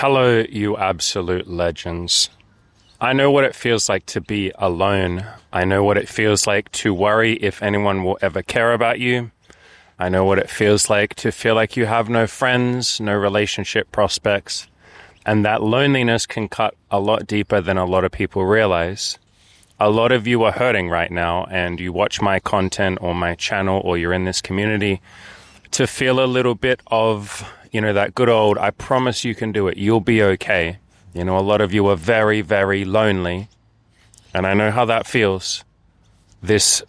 Hello, you absolute legends. I know what it feels like to be alone. I know what it feels like to worry if anyone will ever care about you. I know what it feels like to feel like you have no friends, no relationship prospects, and that loneliness can cut a lot deeper than a lot of people realize. A lot of you are hurting right now, and you watch my content or my channel or you're in this community to feel a little bit of, that good old, I promise you can do it, you'll be okay. A lot of you are very, very lonely, and I know how that feels. This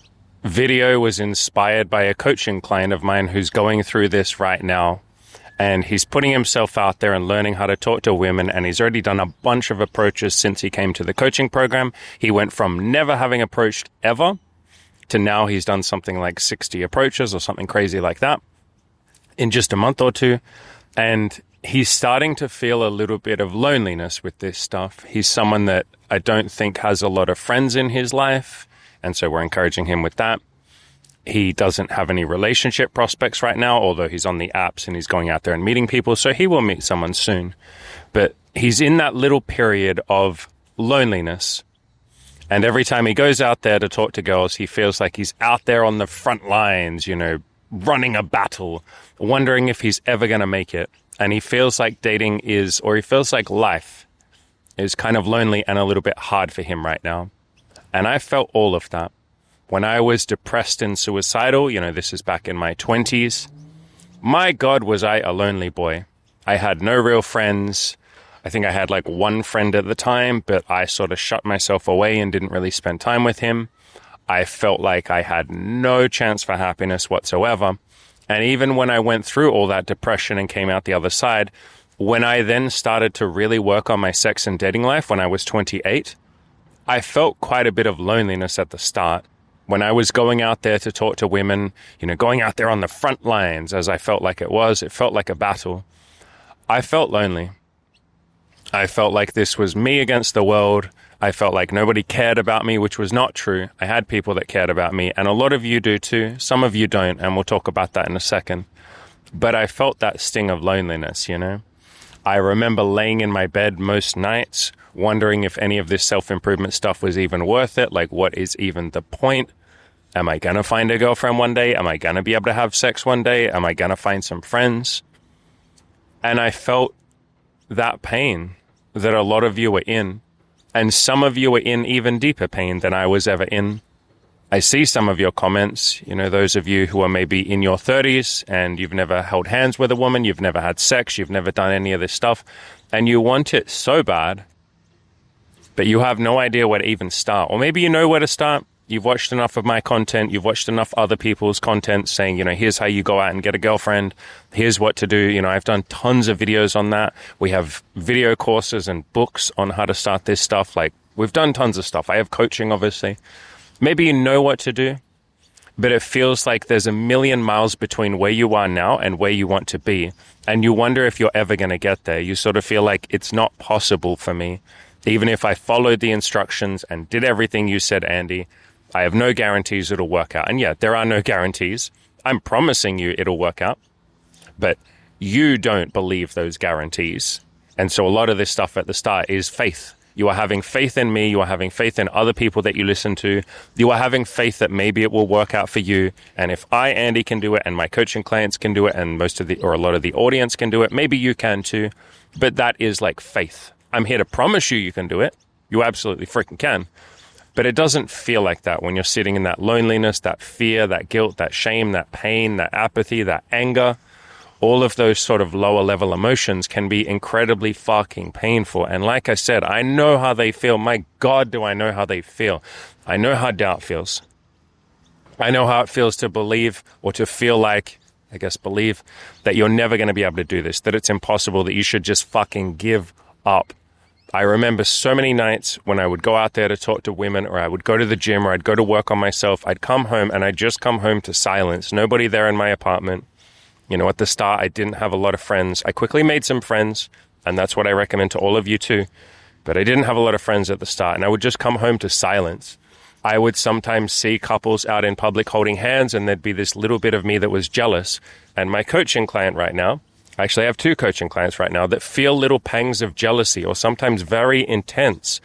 video was inspired by a coaching client of mine who's going through this right now, and he's putting himself out there and learning how to talk to women, and he's already done a bunch of approaches since he came to the coaching program. He went from never having approached ever to now he's done something like 60 approaches or something crazy like that in just a month or two, and he's starting to feel a little bit of loneliness with this stuff. He's someone that I don't think has a lot of friends in his life, and so we're encouraging him with that. He doesn't have any relationship prospects right now, although he's on the apps and he's going out there and meeting people, so he will meet someone soon. But he's in that little period of loneliness, and every time he goes out there to talk to girls, he feels like he's out there on the front lines, running a battle, wondering if he's ever going to make it. And he feels like dating is, or he feels like life is kind of lonely and a little bit hard for him right now. And I felt all of that. When I was depressed and suicidal, this is back in my 20s, my God, was I a lonely boy. I had no real friends. I think I had like one friend at the time, but I sort of shut myself away and didn't really spend time with him. I felt like I had no chance for happiness whatsoever. And even when I went through all that depression and came out the other side, when I then started to really work on my sex and dating life when I was 28, I felt quite a bit of loneliness at the start. When I was going out there to talk to women, going out there on the front lines, as I felt like it felt like a battle. I felt lonely. I felt like this was me against the world. I felt like nobody cared about me, which was not true. I had people that cared about me, and a lot of you do too. Some of you don't, and we'll talk about that in a second. But I felt that sting of loneliness, I remember laying in my bed most nights, wondering if any of this self-improvement stuff was even worth it. Like, what is even the point? Am I going to find a girlfriend one day? Am I going to be able to have sex one day? Am I going to find some friends? And I felt that pain that a lot of you were in. And some of you are in even deeper pain than I was ever in. I see some of your comments, those of you who are maybe in your 30s and you've never held hands with a woman, you've never had sex, you've never done any of this stuff, and you want it so bad, but you have no idea where to even start. Or maybe you know where to start. You've watched enough of my content, you've watched enough other people's content saying, here's how you go out and get a girlfriend, here's what to do. I've done tons of videos on that. We have video courses and books on how to start this stuff. Like, we've done tons of stuff. I have coaching, obviously. Maybe you know what to do, but it feels like there's a million miles between where you are now and where you want to be. And you wonder if you're ever going to get there. You sort of feel like it's not possible for me. Even if I followed the instructions and did everything you said, Andy, I have no guarantees it'll work out. And yeah, there are no guarantees. I'm promising you it'll work out. But you don't believe those guarantees. And so a lot of this stuff at the start is faith. You are having faith in me. You are having faith in other people that you listen to. You are having faith that maybe it will work out for you. And if I, Andy, can do it, and my coaching clients can do it, and a lot of the audience can do it, maybe you can too. But that is like faith. I'm here to promise you can do it. You absolutely freaking can. But it doesn't feel like that when you're sitting in that loneliness, that fear, that guilt, that shame, that pain, that apathy, that anger. All of those sort of lower level emotions can be incredibly fucking painful. And like I said, I know how they feel. My God, do I know how they feel. I know how doubt feels. I know how it feels to believe or to feel like, believe that you're never going to be able to do this, that it's impossible, that you should just fucking give up. I remember so many nights when I would go out there to talk to women, or I would go to the gym, or I'd go to work on myself. I'd come home and I'd just come home to silence. Nobody there in my apartment. At the start, I didn't have a lot of friends. I quickly made some friends, and that's what I recommend to all of you too. But I didn't have a lot of friends at the start, and I would just come home to silence. I would sometimes see couples out in public holding hands, and there'd be this little bit of me that was jealous. And my coaching client right now, Actually, I have 2 coaching clients right now that feel little pangs of jealousy or sometimes very intense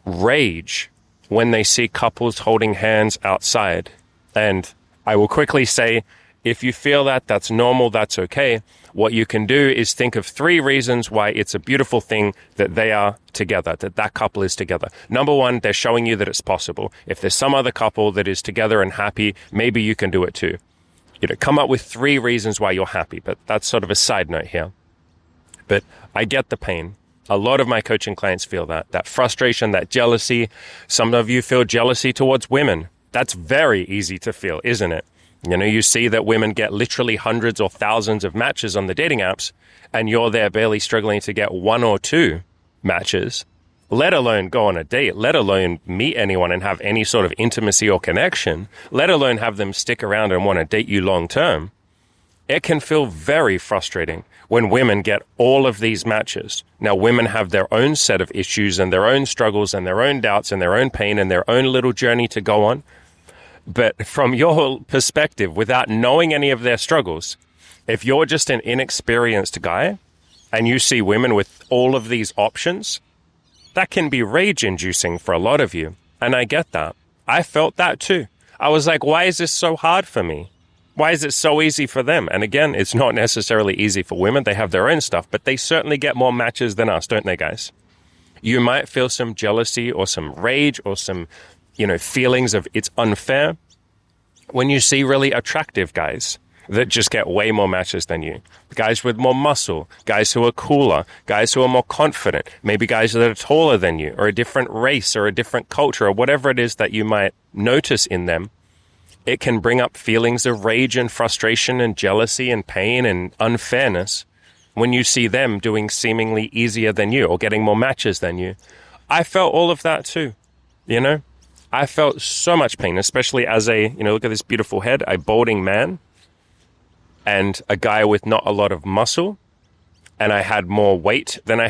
rage when they see couples holding hands outside. And I will quickly say, if you feel that, that's normal, that's okay. What you can do is think of 3 reasons why it's a beautiful thing that they are together, that couple is together. Number 1, they're showing you that it's possible. If there's some other couple that is together and happy, maybe you can do it too. Come up with 3 reasons why you're happy, but that's sort of a side note here. But I get the pain. A lot of my coaching clients feel that frustration, that jealousy. Some of you feel jealousy towards women. That's very easy to feel, isn't it? You see that women get literally hundreds or thousands of matches on the dating apps, and you're there barely struggling to get 1 or 2 matches, let alone go on a date, let alone meet anyone and have any sort of intimacy or connection, let alone have them stick around and want to date you long term. It can feel very frustrating when women get all of these matches. Now, women have their own set of issues and their own struggles and their own doubts and their own pain and their own little journey to go on. But from your perspective, without knowing any of their struggles, if you're just an inexperienced guy and you see women with all of these options, that can be rage-inducing for a lot of you. And I get that. I felt that too. I was like, why is this so hard for me? Why is it so easy for them? And again, it's not necessarily easy for women. They have their own stuff, but they certainly get more matches than us, don't they, guys? You might feel some jealousy or some rage or some feelings of it's unfair when you see really attractive guys that just get way more matches than you. Guys with more muscle, guys who are cooler, guys who are more confident, maybe guys that are taller than you, or a different race or a different culture, or whatever it is that you might notice in them. It can bring up feelings of rage and frustration and jealousy and pain and unfairness when you see them doing seemingly easier than you or getting more matches than you. I felt all of that too, I felt so much pain, especially as look at this beautiful head, a balding man and a guy with not a lot of muscle. And I had more weight than I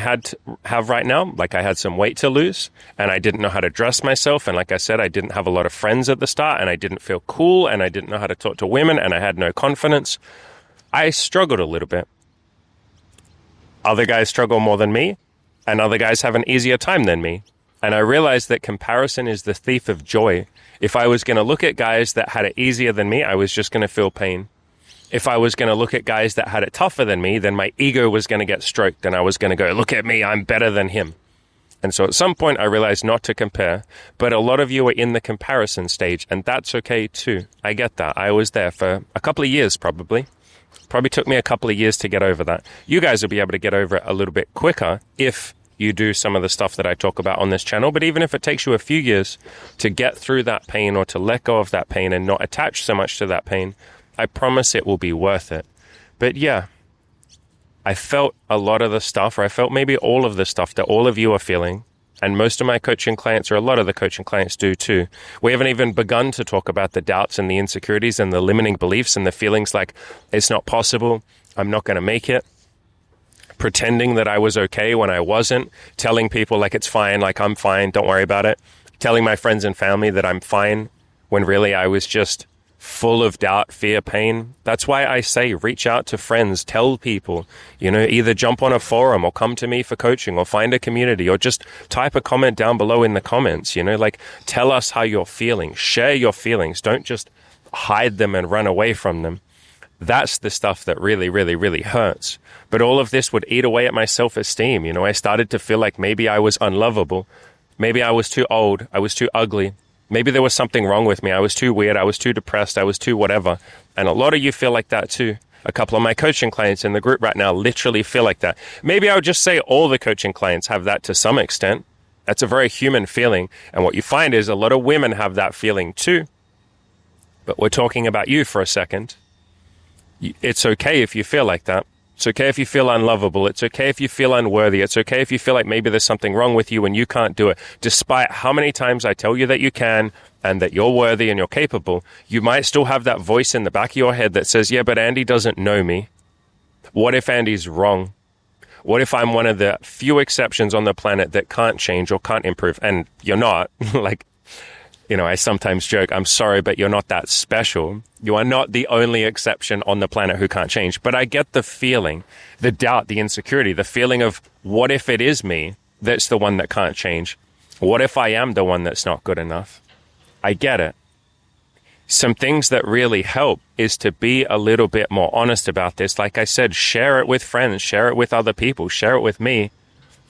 have right now. Like I had some weight to lose and I didn't know how to dress myself. And like I said, I didn't have a lot of friends at the start and I didn't feel cool and I didn't know how to talk to women and I had no confidence. I struggled a little bit. Other guys struggle more than me and other guys have an easier time than me. And I realized that comparison is the thief of joy. If I was going to look at guys that had it easier than me, I was just going to feel pain. If I was going to look at guys that had it tougher than me, then my ego was going to get stroked and I was going to go, look at me, I'm better than him. And so at some point I realized not to compare, but a lot of you are in the comparison stage and that's okay too. I get that. I was there for a couple of years probably. Probably took me a couple of years to get over that. You guys will be able to get over it a little bit quicker if you do some of the stuff that I talk about on this channel. But even if it takes you a few years to get through that pain or to let go of that pain and not attach so much to that pain, I promise it will be worth it. But yeah, I felt a lot of the stuff, or I felt maybe all of the stuff that all of you are feeling. And most of my coaching clients, or a lot of the coaching clients do too. We haven't even begun to talk about the doubts and the insecurities and the limiting beliefs and the feelings like it's not possible, I'm not going to make it. Pretending that I was okay when I wasn't, telling people like it's fine, like I'm fine, don't worry about it. Telling my friends and family that I'm fine when really I was just full of doubt, fear, pain. That's why I say reach out to friends, tell people, either jump on a forum or come to me for coaching or find a community or just type a comment down below in the comments, tell us how you're feeling, share your feelings. Don't just hide them and run away from them. That's the stuff that really, really, really hurts. But all of this would eat away at my self-esteem. I started to feel like maybe I was unlovable. Maybe I was too old. I was too ugly. Maybe there was something wrong with me. I was too weird. I was too depressed. I was too whatever. And a lot of you feel like that too. A couple of my coaching clients in the group right now literally feel like that. Maybe I would just say all the coaching clients have that to some extent. That's a very human feeling. And what you find is a lot of women have that feeling too. But we're talking about you for a second. It's okay if you feel like that. It's okay if you feel unlovable. It's okay if you feel unworthy. It's okay if you feel like maybe there's something wrong with you and you can't do it. Despite how many times I tell you that you can and that you're worthy and you're capable, you might still have that voice in the back of your head that says, yeah, but Andy doesn't know me. What if Andy's wrong? What if I'm one of the few exceptions on the planet that can't change or can't improve? And you're not. I sometimes joke, I'm sorry, but you're not that special. You are not the only exception on the planet who can't change. But I get the feeling, the doubt, the insecurity, the feeling of what if it is me that's the one that can't change? What if I am the one that's not good enough? I get it. Some things that really help is to be a little bit more honest about this. Like I said, share it with friends, share it with other people, share it with me.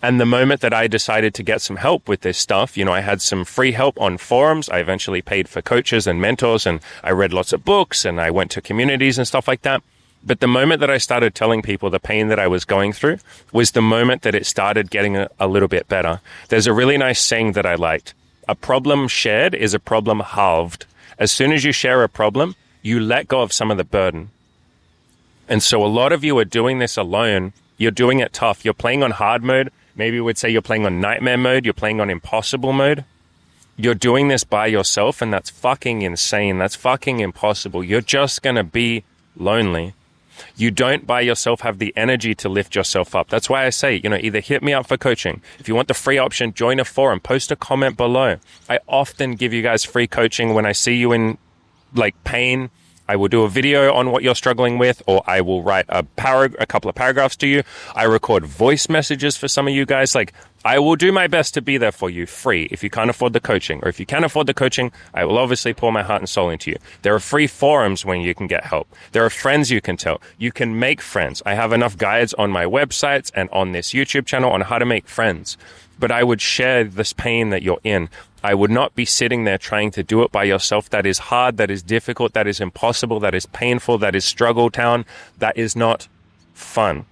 And the moment that I decided to get some help with this stuff, I had some free help on forums. I eventually paid for coaches and mentors, and I read lots of books, and I went to communities and stuff like that. But the moment that I started telling people the pain that I was going through was the moment that it started getting a little bit better. There's a really nice saying that I liked. A problem shared is a problem halved. As soon as you share a problem, you let go of some of the burden. And so a lot of you are doing this alone. You're doing it tough. You're playing on hard mode. Maybe we would say you're playing on nightmare mode. You're playing on impossible mode. You're doing this by yourself, and that's fucking insane. That's fucking impossible. You're just going to be lonely. You don't by yourself have the energy to lift yourself up. That's why I say, either hit me up for coaching. If you want the free option, join a forum, post a comment below. I often give you guys free coaching when I see you in pain. I will do a video on what you're struggling with, or I will write a couple of paragraphs to you. I record voice messages for some of you guys. I will do my best to be there for you free if you can't afford the coaching. Or if you can afford the coaching, I will obviously pour my heart and soul into you. There are free forums when you can get help. There are friends you can tell. You can make friends. I have enough guides on my websites and on this YouTube channel on how to make friends. But I would share this pain that you're in. I would not be sitting there trying to do it by yourself. That is hard. That is difficult. That is impossible. That is painful. That is struggle town. That is not fun.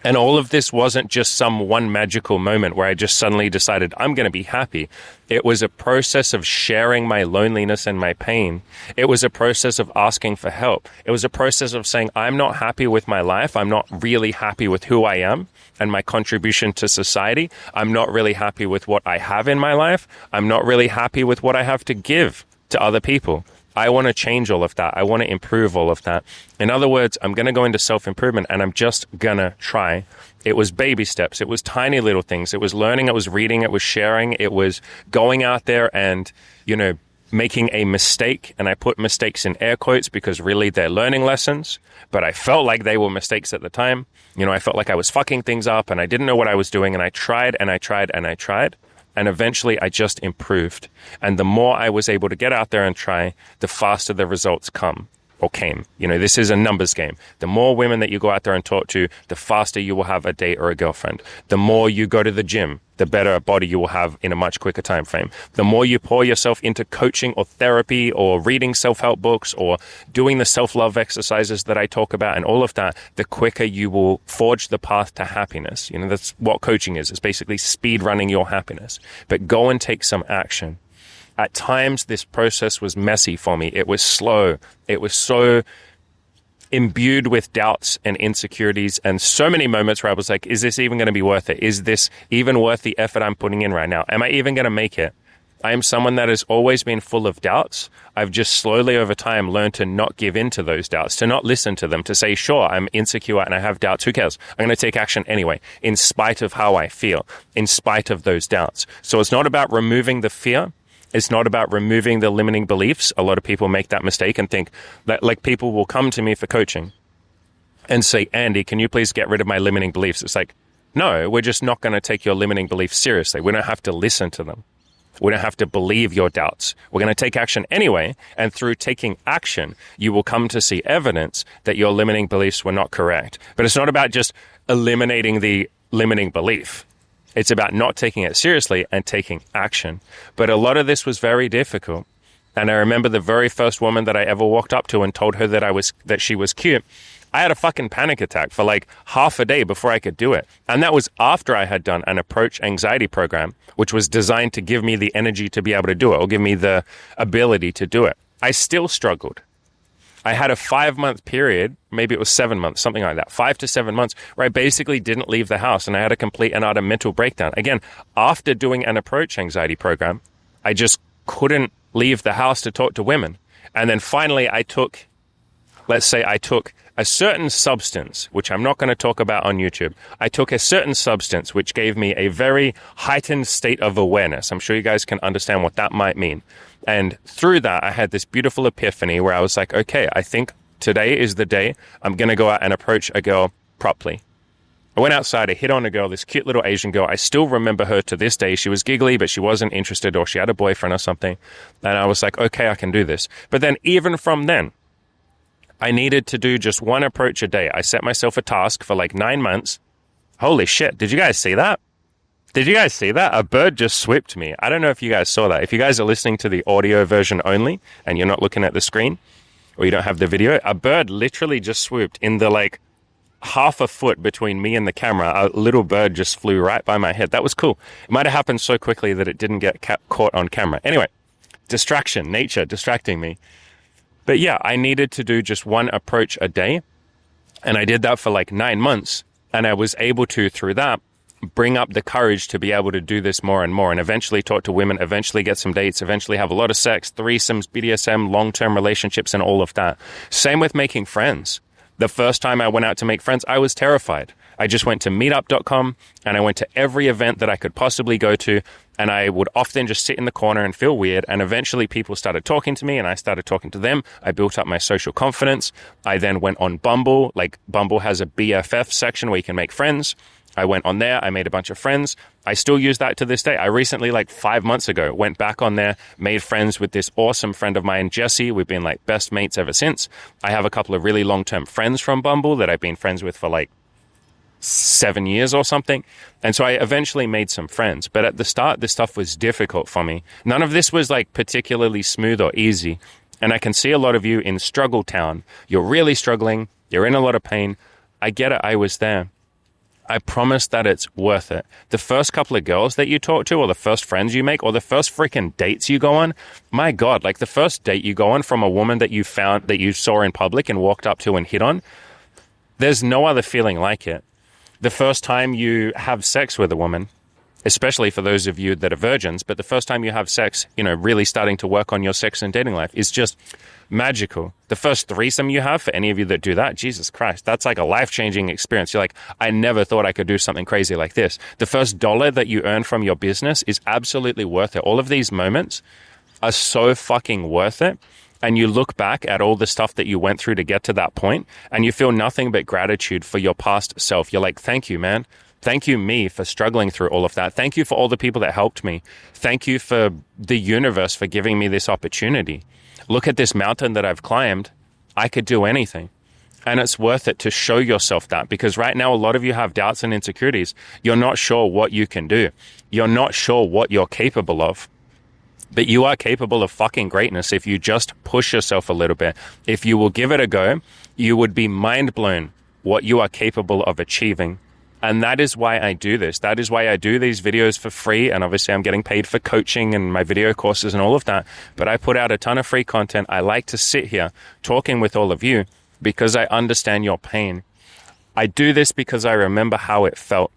And all of this wasn't just some one magical moment where I just suddenly decided I'm going to be happy. It was a process of sharing my loneliness and my pain. It was a process of asking for help. It was a process of saying, I'm not happy with my life. I'm not really happy with who I am and my contribution to society. I'm not really happy with what I have in my life. I'm not really happy with what I have to give to other people. I want to change all of that. I want to improve all of that. In other words, I'm going to go into self-improvement, and I'm just going to try. It was baby steps. It was tiny little things. It was learning. It was reading. It was sharing. It was going out there and, making a mistake. And I put mistakes in air quotes because really they're learning lessons, but I felt like they were mistakes at the time. I felt like I was fucking things up and I didn't know what I was doing, and I tried and I tried and I tried. And eventually I just improved. And the more I was able to get out there and try, the faster the results came. This is a numbers game. The more women that you go out there and talk to, the faster you will have a date or a girlfriend. The more you go to the gym, the better a body you will have in a much quicker time frame. The more you pour yourself into coaching or therapy or reading self-help books or doing the self-love exercises that I talk about and all of that, the quicker you will forge the path to happiness. That's what coaching is. It's basically speed running your happiness. But go and take some action. At times, this process was messy for me. It was slow. It was so imbued with doubts and insecurities, and so many moments where I was like, is this even going to be worth it? Is this even worth the effort I'm putting in right now? Am I even going to make it? I am someone that has always been full of doubts. I've just slowly over time learned to not give in to those doubts, to not listen to them, to say, sure, I'm insecure and I have doubts. Who cares? I'm going to take action anyway, in spite of how I feel, in spite of those doubts. So it's not about removing the fear. It's not about removing the limiting beliefs. A lot of people make that mistake and think that people will come to me for coaching and say, Andy, can you please get rid of my limiting beliefs? It's like, no, we're just not going to take your limiting beliefs seriously. We don't have to listen to them. We don't have to believe your doubts. We're going to take action anyway. And through taking action, you will come to see evidence that your limiting beliefs were not correct. But it's not about just eliminating the limiting belief. It's about not taking it seriously and taking action. But a lot of this was very difficult. And I remember the very first woman that I ever walked up to and told her that she was cute. I had a fucking panic attack for half a day before I could do it. And that was after I had done an approach anxiety program, which was designed to give me the energy to be able to do it, or give me the ability to do it. I still struggled. I had a 5-month period, maybe it was 7 months, something like that, 5 to 7 months, where I basically didn't leave the house, and I had a complete and utter mental breakdown. Again, after doing an approach anxiety program, I just couldn't leave the house to talk to women. And then finally I took let's say I took a certain substance, which I'm not going to talk about on YouTube. I took a certain substance which gave me a very heightened state of awareness. I'm sure you guys can understand what that might mean. And through that, I had this beautiful epiphany where I was like, okay, I think today is the day I'm going to go out and approach a girl properly. I went outside, I hit on a girl, this cute little Asian girl. I still remember her to this day. She was giggly, but she wasn't interested, or she had a boyfriend or something. And I was like, okay, I can do this. But then even from then, I needed to do just one approach a day. I set myself a task for like 9 months. Holy shit. Did you guys see that? Did you guys see that? A bird just swooped me. I don't know if you guys saw that. If you guys are listening to the audio version only and you're not looking at the screen or you don't have the video, a bird literally just swooped in the like half a foot between me and the camera. A little bird just flew right by my head. That was cool. It might have happened so quickly that it didn't get caught on camera. Anyway, distraction, nature distracting me. But yeah, I needed to do just one approach a day. And I did that for like 9 months. And I was able to, through that, bring up the courage to be able to do this more and more, and eventually talk to women, eventually get some dates, eventually have a lot of sex, threesomes, BDSM, long-term relationships, and all of that. Same with making friends. The first time I went out to make friends, I was terrified. I just went to meetup.com and I went to every event that I could possibly go to, and I would often just sit in the corner and feel weird. And eventually people started talking to me and I started talking to them. I built up my social confidence. I then went on Bumble. Like Bumble has a BFF section where you can make friends. I went on there. I made a bunch of friends. I still use that to this day. I recently, like 5 months ago, went back on there, made friends with this awesome friend of mine, Jesse. We've been like best mates ever since. I have a couple of really long-term friends from Bumble that I've been friends with for like 7 years or something. And so I eventually made some friends. But at the start, this stuff was difficult for me. None of this was like particularly smooth or easy. And I can see a lot of you in struggle town. You're really struggling. You're in a lot of pain. I get it. I was there. I promise that it's worth it. The first couple of girls that you talk to, or the first friends you make, or the first freaking dates you go on, my God, like the first date you go on from a woman that you found, that you saw in public and walked up to and hit on, there's no other feeling like it. The first time you have sex with a woman, especially for those of you that are virgins, but the first time you have sex, you know, really starting to work on your sex and dating life is just magical. The first threesome you have, for any of you that do that, Jesus Christ, that's like a life-changing experience. You're like, I never thought I could do something crazy like this. The first dollar that you earn from your business is absolutely worth it. All of these moments are so fucking worth it. And you look back at all the stuff that you went through to get to that point, and you feel nothing but gratitude for your past self. You're like, thank you, man. Thank you, me, for struggling through all of that. Thank you for all the people that helped me. Thank you for the universe for giving me this opportunity. Look at this mountain that I've climbed. I could do anything. And it's worth it to show yourself that, because right now a lot of you have doubts and insecurities. You're not sure what you can do. You're not sure what you're capable of. But you are capable of fucking greatness if you just push yourself a little bit. If you will give it a go, you would be mind blown what you are capable of achieving. And that is why I do this. That is why I do these videos for free. And obviously I'm getting paid for coaching and my video courses and all of that. But I put out a ton of free content. I like to sit here talking with all of you because I understand your pain. I do this because I remember how it felt.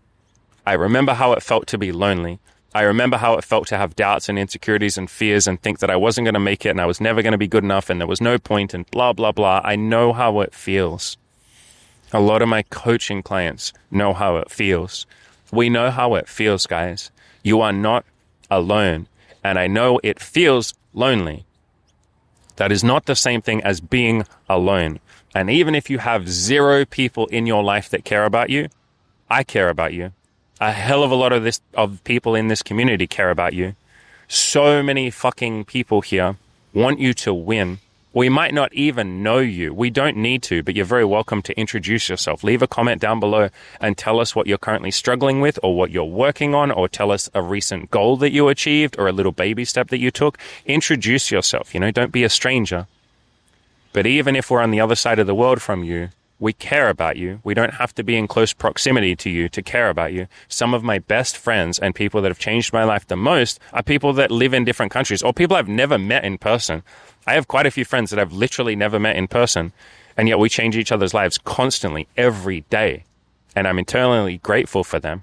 I remember how it felt to be lonely. I remember how it felt to have doubts and insecurities and fears and think that I wasn't going to make it and I was never going to be good enough and there was no point and blah, blah, blah. I know how it feels. A lot of my coaching clients know how it feels. We know how it feels, guys. You are not alone. And I know it feels lonely. That is not the same thing as being alone. And even if you have 0 people in your life that care about you, I care about you. A hell of a lot of people in this community care about you. So many fucking people here want you to win. We might not even know you. We don't need to, but you're very welcome to introduce yourself. Leave a comment down below and tell us what you're currently struggling with or what you're working on, or tell us a recent goal that you achieved or a little baby step that you took. Introduce yourself, don't be a stranger. But even if we're on the other side of the world from you, we care about you. We don't have to be in close proximity to you to care about you. Some of my best friends and people that have changed my life the most are people that live in different countries or people I've never met in person. I have quite a few friends that I've literally never met in person, and yet we change each other's lives constantly every day. And I'm eternally grateful for them.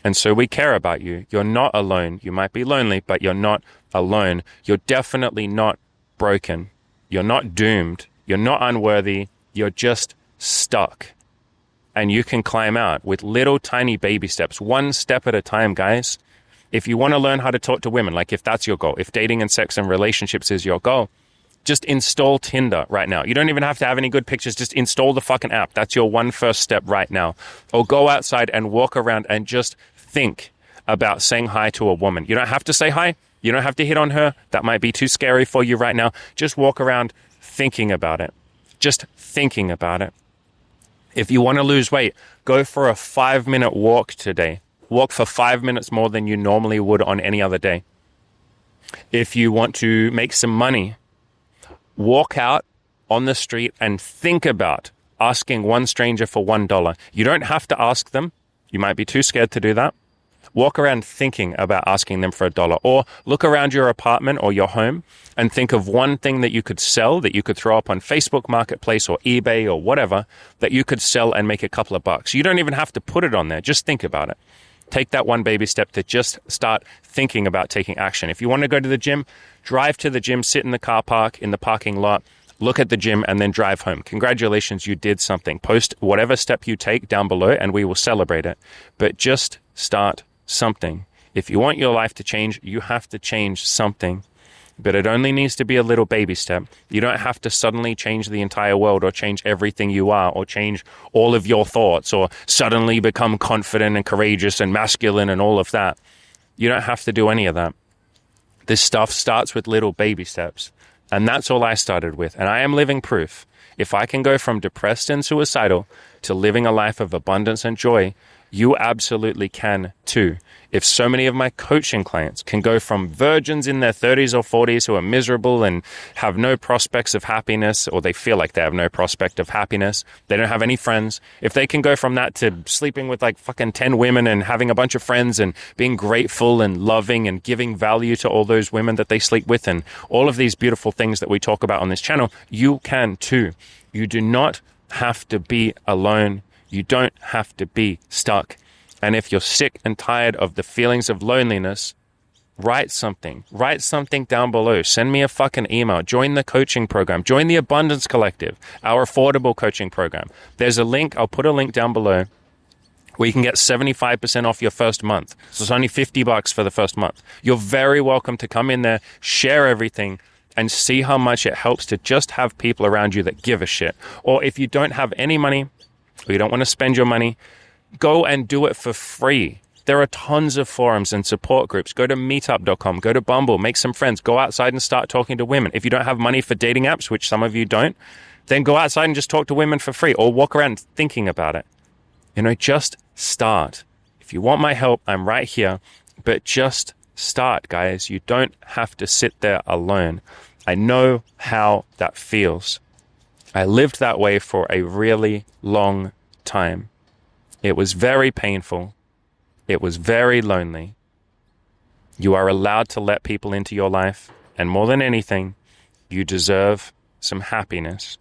And so we care about you. You're not alone. You might be lonely, but you're not alone. You're definitely not broken. You're not doomed. You're not unworthy. You're just stuck. And you can climb out with little tiny baby steps, one step at a time, guys. If you want to learn how to talk to women, like if that's your goal, if dating and sex and relationships is your goal, just install Tinder right now. You don't even have to have any good pictures. Just install the fucking app. That's your one first step right now. Or go outside and walk around and just think about saying hi to a woman. You don't have to say hi. You don't have to hit on her. That might be too scary for you right now. Just walk around thinking about it. Just thinking about it. If you want to lose weight, go for a 5-minute walk today. Walk for 5 minutes more than you normally would on any other day. If you want to make some money, walk out on the street and think about asking one stranger for $1. You don't have to ask them. You might be too scared to do that. Walk around thinking about asking them for $1, or look around your apartment or your home and think of one thing that you could sell, that you could throw up on Facebook Marketplace or eBay or whatever, that you could sell and make a couple of bucks. You don't even have to put it on there. Just think about it. Take that one baby step to just start thinking about taking action. If you want to go to the gym, drive to the gym, sit in the car park, in the parking lot, look at the gym, and then drive home. Congratulations, you did something. Post whatever step you take down below and we will celebrate it. But just start something. If you want your life to change, you have to change something. But it only needs to be a little baby step. You don't have to suddenly change the entire world or change everything you are or change all of your thoughts or suddenly become confident and courageous and masculine and all of that. You don't have to do any of that. This stuff starts with little baby steps. And that's all I started with. And I am living proof. If I can go from depressed and suicidal to living a life of abundance and joy, you absolutely can too. If so many of my coaching clients can go from virgins in their 30s or 40s who are miserable and have no prospects of happiness, or they feel like they have no prospect of happiness, they don't have any friends. If they can go from that to sleeping with like fucking 10 women and having a bunch of friends and being grateful and loving and giving value to all those women that they sleep with and all of these beautiful things that we talk about on this channel, you can too. You do not have to be alone. You don't have to be stuck. And if you're sick and tired of the feelings of loneliness, write something. Write something down below. Send me a fucking email. Join the coaching program. Join the Abundance Collective, our affordable coaching program. There's a link. I'll put a link down below where you can get 75% off your first month. So it's only $50 for the first month. You're very welcome to come in there, share everything, and see how much it helps to just have people around you that give a shit. Or if you don't have any money, or you don't want to spend your money, go and do it for free. There are tons of forums and support groups. Go to meetup.com, go to Bumble, make some friends, go outside and start talking to women. If you don't have money for dating apps, which some of you don't, then go outside and just talk to women for free or walk around thinking about it. Just start. If you want my help, I'm right here, but just start, guys. You don't have to sit there alone. I know how that feels. I lived that way for a really long time. It was very painful. It was very lonely. You are allowed to let people into your life, and more than anything, you deserve some happiness.